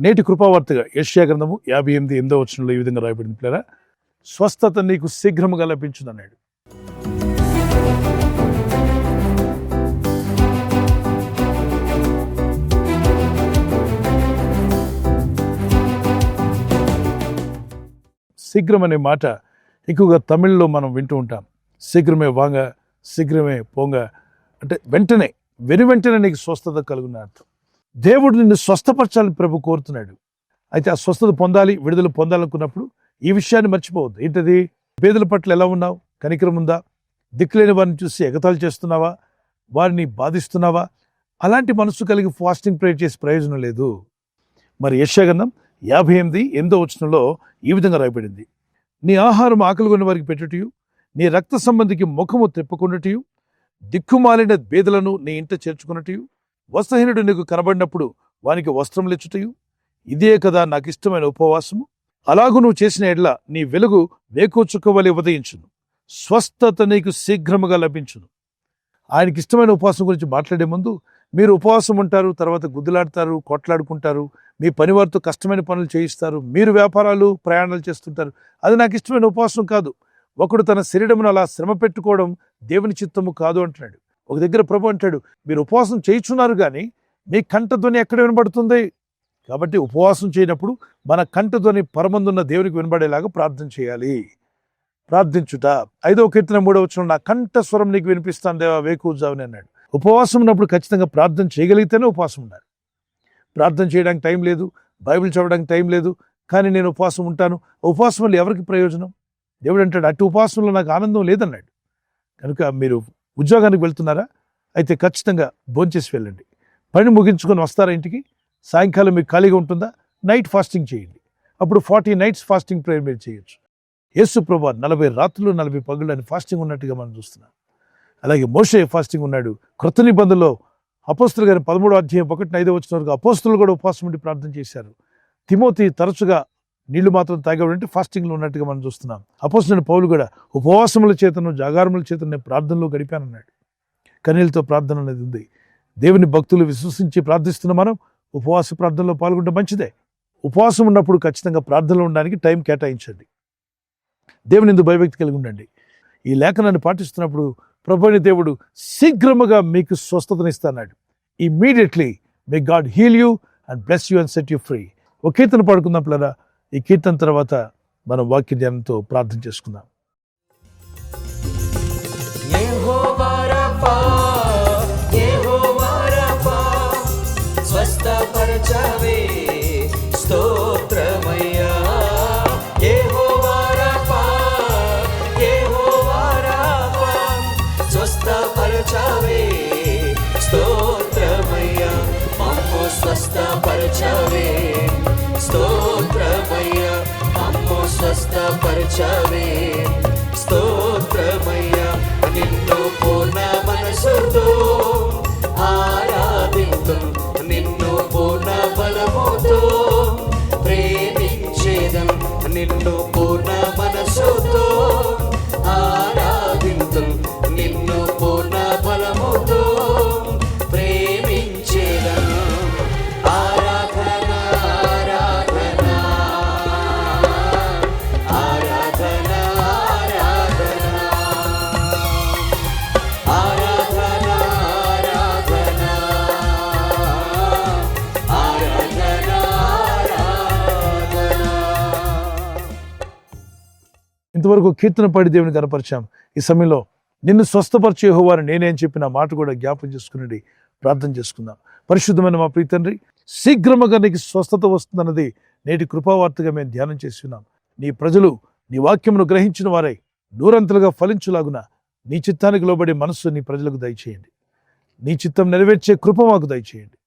నేటి కృపావార్తగా యెషయా గ్రంథము 58 వచనంలో ఈ విధంగా రాయబడింది, పిల్లరా, స్వస్థత నీకు శీఘ్రముగా లభించునన్నాడు. శీఘ్రం అనే మాట ఎక్కువగా తమిళ్లో మనం వింటూ ఉంటాం. శీఘ్రమే వాంగ, శీఘ్రమే పోంగ అంటే వెంటనే, వెంటనే నీకు స్వస్థత కలుగున అర్థం. దేవుడు నిన్ను స్వస్థపరచాలని ప్రభు కోరుతున్నాడు. అయితే ఆ స్వస్థత పొందాలి, విడుదల పొందాలనుకున్నప్పుడు ఈ విషయాన్ని మర్చిపోవద్దు. ఏంటది? పేదల పట్ల ఎలా ఉన్నావు? కనికరం ఉందా? దిక్కులేని వారిని చూసి ఎగతాళి చేస్తున్నావా? వారిని బాధిస్తున్నావా? అలాంటి మనసు కలిగి ఫాస్టింగ్ ప్రేయర్ చేసే ప్రయోజనం లేదు. మరి యెషయా గ్రంథం 58 వచనంలో ఈ విధంగా రాయబడింది, నీ ఆహారం ఆకలిగొన్న వారికి పెట్టుటయు, నీ రక్త సంబంధికి ముఖము తెప్పుకొనుటయు, దిక్కుమాలిన బేదలను నీ ఇంట చేర్చుకున్నటయు, వస్త్రహీనుడు నీకు కనబడినప్పుడు వానికి వస్త్రములిచ్చుటయు, ఇదే కదా నాకు ఇష్టమైన ఉపవాసము. అలాగూ నువ్వు చేసిన ఎడ్ల నీ వెలుగు వేకోచుక్కవలె ఉదయించును, స్వస్థత నీకు శీఘ్రముగా లభించును. ఆయనకి ఇష్టమైన ఉపవాసం గురించి మాట్లాడే ముందు మీరు ఉపవాసం ఉంటారు, తర్వాత గుద్దులాడతారు, కొట్లాడుకుంటారు, మీ పనివారితో కష్టమైన పనులు చేయిస్తారు, మీరు వ్యాపారాలు ప్రయాణాలు చేస్తుంటారు. అది నాకు ఇష్టమైన ఉపవాసం కాదు. ఒకడు తన శరీరమును అలా శ్రమ పెట్టుకోవడం దేవుని చిత్తము కాదు అంటున్నాడు. ఒక దగ్గర ప్రభు అంటాడు, మీరు ఉపవాసం చేయించున్నారు కానీ మీ కంఠధ్వని ఎక్కడ వినబడుతుంది? కాబట్టి ఉపవాసం చేయనప్పుడు మన కంఠధ్వని పరమందున్న దేవునికి వినబడేలాగా ప్రార్థన చేయాలి. ప్రార్థించుట 5వ కీర్తన 3వ వచనం, నా కంఠ స్వరం నీకు వినిపిస్తాను దేవా వేకువజామున అన్నాడు. ఉపవాసం ఉన్నప్పుడు ఖచ్చితంగా ప్రార్థన చేయగలిగితేనే ఉపవాసం ఉండాలి. ప్రార్థన చేయడానికి టైం లేదు, బైబిల్ చదవడానికి టైం లేదు, కానీ నేను ఉపవాసం ఉంటాను. ఉపవాసం వల్ల ఎవరికి ప్రయోజనం? దేవుడు అంటాడు, అటు ఉపవాసంలో నాకు ఆనందం లేదన్నాడు. కనుక మీరు ఉద్యోగానికి వెళ్తున్నారా? అయితే ఖచ్చితంగా భోంచేసి వెళ్ళండి. పని ముగించుకొని వస్తారా ఇంటికి? సాయంకాలం మీకు ఖాళీగా ఉంటుందా? నైట్ ఫాస్టింగ్ చేయండి. అప్పుడు 40 nights ఫాస్టింగ్ ప్రేయర్ మీరు చేయొచ్చు. యేసు ప్రభువు 40 రాత్రులు 40 పగళ్ళు అని ఫాస్టింగ్ ఉన్నట్టుగా మనం చూస్తున్నాం. అలాగే మోషే ఫాస్టింగ్ ఉన్నాడు. క్రొత్త నిబంధనలో అపోస్తుల గారి 13వ అధ్యాయం 1-5 వచనం వరకు అపోస్తులు కూడా ఉపవాసం ఉండి ప్రార్థన చేశారు. తిమోతి తరచుగా నీళ్లు మాత్రం తాగేవాడంటే ఫాస్టింగ్లో ఉన్నట్టుగా మనం చూస్తున్నాం. అపోస్తులైన పౌలు కూడా ఉపవాసముల చేతను జాగారముల చేతను నేను ప్రార్థనలో గడిపానన్నాడు. కన్నీళ్లతో ప్రార్థన అనేది ఉంది. దేవుని భక్తులు విశ్వసించి ప్రార్థిస్తున్న మనం ఉపవాస ప్రార్థనలో పాల్గొంటే మంచిదే. ఉపవాసం ఉన్నప్పుడు ఖచ్చితంగా ప్రార్థనలో ఉండడానికి టైం కేటాయించండి. దేవుని యందు భయభక్తి కలిగి ఉండండి. ఈ లేఖనాన్ని పాటిస్తున్నప్పుడు ప్రభువైన దేవుడు శీఘ్రముగా మీకు స్వస్థతనిస్తాడు. Immediately may God heal you and bless you and set you free. ఒక కీర్తన పాడుకుందాం పిల్లరా. ఈ కీర్తన తర్వాత మనం వాక్య ధ్యానంతో ప్రార్థన చేసుకుందాం. స్వస్థపరచవే స్తోత్రమయ్యా, అమ్మో స్వస్థపరచవే స్తోత్రమయ్యా. నిన్ను పూర్ణ మనసుతో ఆరాధింతు, నిన్ను పూర్ణ బలముతో ప్రేమించేదం, నిన్ను పూర్ణ మనసుతో ఆరాధింతు, నిన్ను పూర్ణ బలముతో ప్రేమించేదం. ఇంతవరకు కీర్తన పాడి దేవుని కనపరిచాం. ఈ సమయంలో నిన్ను స్వస్థపరిచే యెహోవాను నేనేం చెప్పిన మాట కూడా జ్ఞాపకం చేసుకుని ప్రార్థన చేసుకుందాం. పరిశుద్ధమైన మా ప్రియ తండ్రి, శీఘ్రముగా నీకు స్వస్థత వస్తుందన్నది నేటి కృపావార్తగా మేము ధ్యానం చేస్తున్నాం. నీ ప్రజలు నీ వాక్యమును గ్రహించిన వారై నూరంతలుగా ఫలించులాగున నీ చిత్తానికి లోబడే మనస్సు నీ ప్రజలకు దయచేయండి. నీ చిత్తం నెరవేర్చే కృప మాకు దయచేయండి.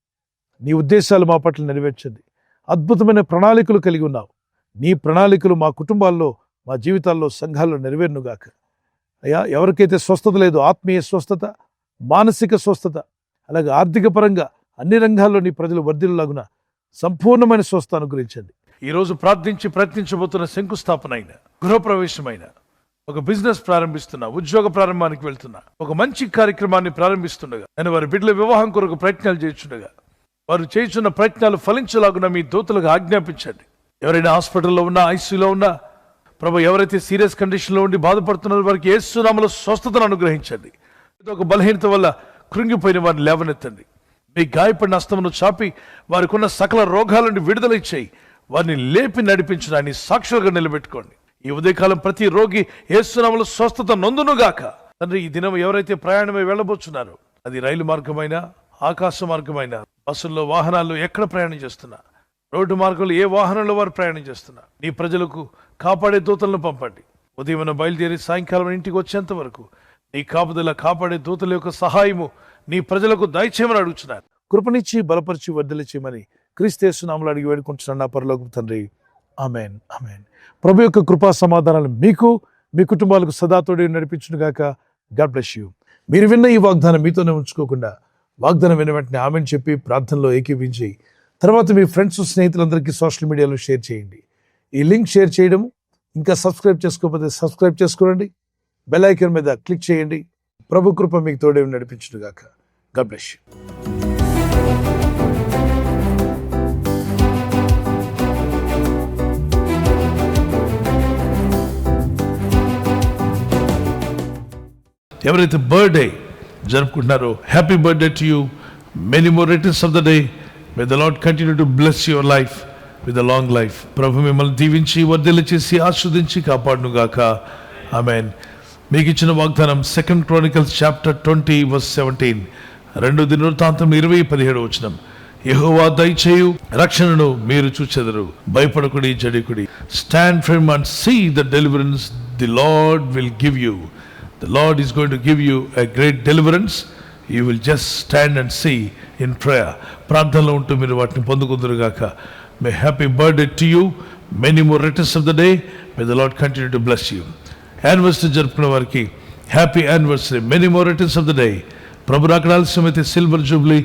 నీ ఉద్దేశాలు మా పట్ల నెరవేర్చండి. అద్భుతమైన ప్రణాళికలు కలిగి ఉన్నావు. నీ ప్రణాళికలు మా కుటుంబాల్లో, మా జీవితాల్లో, సంఘాల్లో నెరవేరునుగాక. అయ్యా, ఎవరికైతే స్వస్థత లేదు, ఆత్మీయ స్వస్థత, మానసిక స్వస్థత, అలాగే ఆర్థిక పరంగా అన్ని రంగాల్లో నీ ప్రజలు వర్ధిల్లులాగున సంపూర్ణమైన స్వస్థత అనుగ్రహించండి. ఈరోజు ప్రార్థించి ప్రయత్నించబోతున్న శంకుస్థాపన అయిన, గృహప్రవేశమైన, ఒక బిజినెస్ ప్రారంభిస్తున్నా, ఉద్యోగ ప్రారంభానికి వెళ్తున్నా, ఒక మంచి కార్యక్రమాన్ని ప్రారంభిస్తుండగా, నేను వారి బిడ్డల వివాహం కొరకు ప్రయత్నాలు చేస్తుండగా వారు చేస్తున్న ప్రయత్నాలు ఫలించలాగున మీ దూతలకు ఆజ్ఞాపించండి. ఎవరైనా హాస్పిటల్లో ఉన్నా, ఐసీయూలో ఉన్నా, ప్రభు ఎవరైతే సీరియస్ కండిషన్లో ఉండి బాధపడుతున్నారో వారికి యేసు నామములో స్వస్థతను అనుగ్రహించండి. ఒక బలహీనత వల్ల కృంగిపోయిన వారిని లేవనెత్తండి. మీ గాయపడిన హస్తమును చాపి వారికి ఉన్న సకల రోగాల నుండి విడుదల ఇచ్చేయి. వారిని లేపి నడిపించడాన్ని సాక్షులుగా నిలబెట్టుకోండి. ఈ ఉదయకాలం ప్రతి రోగి యేసు నామములో స్వస్థత నొందునుగాక. తండ్రి, ఈ దినం ఎవరైతే ప్రయాణమై వెళ్ళబోతున్నారో, అది రైలు మార్గమైనా, ఆకాశ మార్గమైనా, బస్సుల్లో, వాహనాల్లో ఎక్కడ ప్రయాణం చేస్తున్నా, రోడ్డు మార్గంలో ఏ వాహనంలో వారు ప్రయాణం చేస్తున్నా, నీ ప్రజలకు కాపాడే దూతలను పంపండి. ఉదయం బయలుదేరి సాయంకాలం ఇంటికి వచ్చేంత వరకు నీ కాపుదల, కాపాడే దూతల యొక్క సహాయము నీ ప్రజలకు దయచేయమని అడుగుతున్నారు. కృపనిచ్చి బలపరిచి వర్ధలి చేయమని క్రీస్తు యేసు నామములో అడిగి వేడుకుంటున్నాను నా పరలోకపు తండ్రి. ఆమేన్, ఆమేన్. ప్రభు యొక్క కృపా సమాధానాలు మీకు, మీ కుటుంబాలకు సదా తోడి నడిపించును గాక. God bless you. మీరు విన్న ఈ వాగ్దానం మీతోనే ఉంచుకోకుండా, వాగ్దానం విన్న వెంటనే ఆమెన్ చెప్పి ప్రార్థనలో ఏకీవించి తర్వాత మీ ఫ్రెండ్స్, స్నేహితులందరికీ సోషల్ మీడియాలో షేర్ చేయండి. ఈ లింక్ షేర్ చేయడం, ఇంకా సబ్స్క్రైబ్ చేసుకోకపోతే సబ్స్క్రైబ్ చేసుకోండి. బెల్ ఐకాన్ మీద క్లిక్ చేయండి. ప్రభు కృప మీకు తోడే నడిపించును గాక. God bless you. ఎవరైతే బర్త్డే జరుపుకుంటున్నారో, happy birthday to you. Many more returns of the day. May the lord continue to bless your life with a long life. ప్రభు మిమ్మల్ని దీవించి వర్ధిల్ల చేసి ఆస్వాదించి కాపాడును గాక. ఆమేన్. మీకు ఇచ్చిన వాగ్దానం 2 Chronicles chapter 20 verse 17. 2 దినవృత్తాంతం 20:17. యెహోవా దయచేయు రక్షణను మీరు చూచెదరు. భయపడకుడి, జడికుడి. Stand firm and see the deliverance the lord will give you. The Lord is going to give you a great deliverance. You will just stand and see in prayer. ప్రార్థనలో ఉంటూ మీరు వాటిని పొందుకుందురుగాక. May happy birthday to you. Many more returns of the day. May the Lord continue to bless you. Anniversary జరుపుకున్న వారికి happy anniversary. Many more returns of the day. ప్రభు రాకడ ఆలస్యమైతే silver jubilee,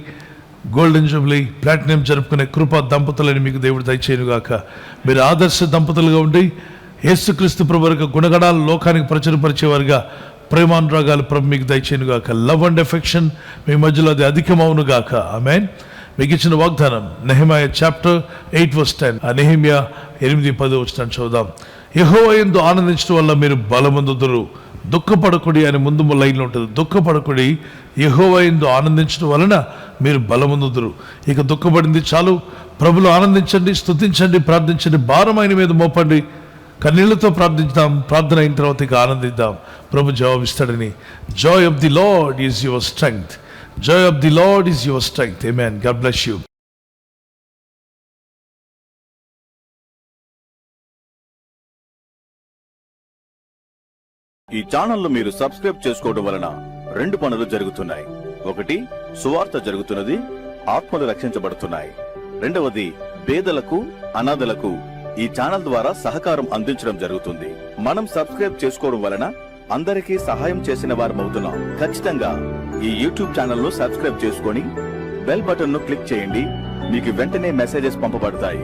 golden jubilee, platinum జరుపుకునే కృపా దంపతులని మీకు దేవుడు దయచేయునుగాక. మీరు ఆదర్శ దంపతులుగా ఉండి యేసుక్రీస్తు ప్రభు యొక్క గుణగణాలు లోకానికి ప్రచురపరిచేవారుగా ప్రేమానురాగాలు ప్రభు మీకు దయచేయునుగాక. లవ్ అండ్ ఎఫెక్షన్ మీ మధ్యలో అది అధికమవునుగాక. ఆమేన్. మీకు ఇచ్చిన వాగ్దానం నెహెమయా చాప్టర్ 8 verse 10. ఆ నెహెమ్యా 8:10 చదువుదాం. యెహోవా యందు ఆనందించడం వల్ల మీరు బలమొందుదురు. దుఃఖపడకుడి అని ముందు లైన్లో ఉంటుంది. దుఃఖపడకుడి, యెహోవా యందు ఆనందించడం వలన మీరు బలమొందుదురు. ఇక దుఃఖపడింది చాలు. ప్రభులో ఆనందించండి, స్తుతించండి, ప్రార్థించండి. భారం ఆయన మీద మోపండి. కన్నీళ్లతో ప్రార్థించుదాం. ప్రార్థన అయిన తర్వాత ఇక ఆనందిద్దాం. ప్రభు జవాబిస్తాడని. Joy of the lord is your strength. Joy of the lord is your strength. Amen. God bless you. ఈ ఛానల్ను మీరు సబ్స్క్రైబ్ చేసుకోవడం వలన 2 పనులు జరుగుతున్నాయి. ఒకటి, సువార్త జరుగుతున్నది, ఆత్మలు రక్షించబడుతున్నాయి. రెండవది, పేదలకు, అనాథలకు ఈ ఛానల్ ద్వారా సహకారం అందించడం జరుగుతుంది. మనం సబ్స్క్రైబ్ చేసుకోవడం వలన అందరికీ సహాయం చేసిన వారమవుతున్నాం. ఖచ్చితంగా ఈ యూట్యూబ్ ఛానల్ ను సబ్స్క్రైబ్ చేసుకొని బెల్ బటన్ ను క్లిక్ చేయండి. మీకు వెంటనే మెసేజెస్ పంపబడతాయి.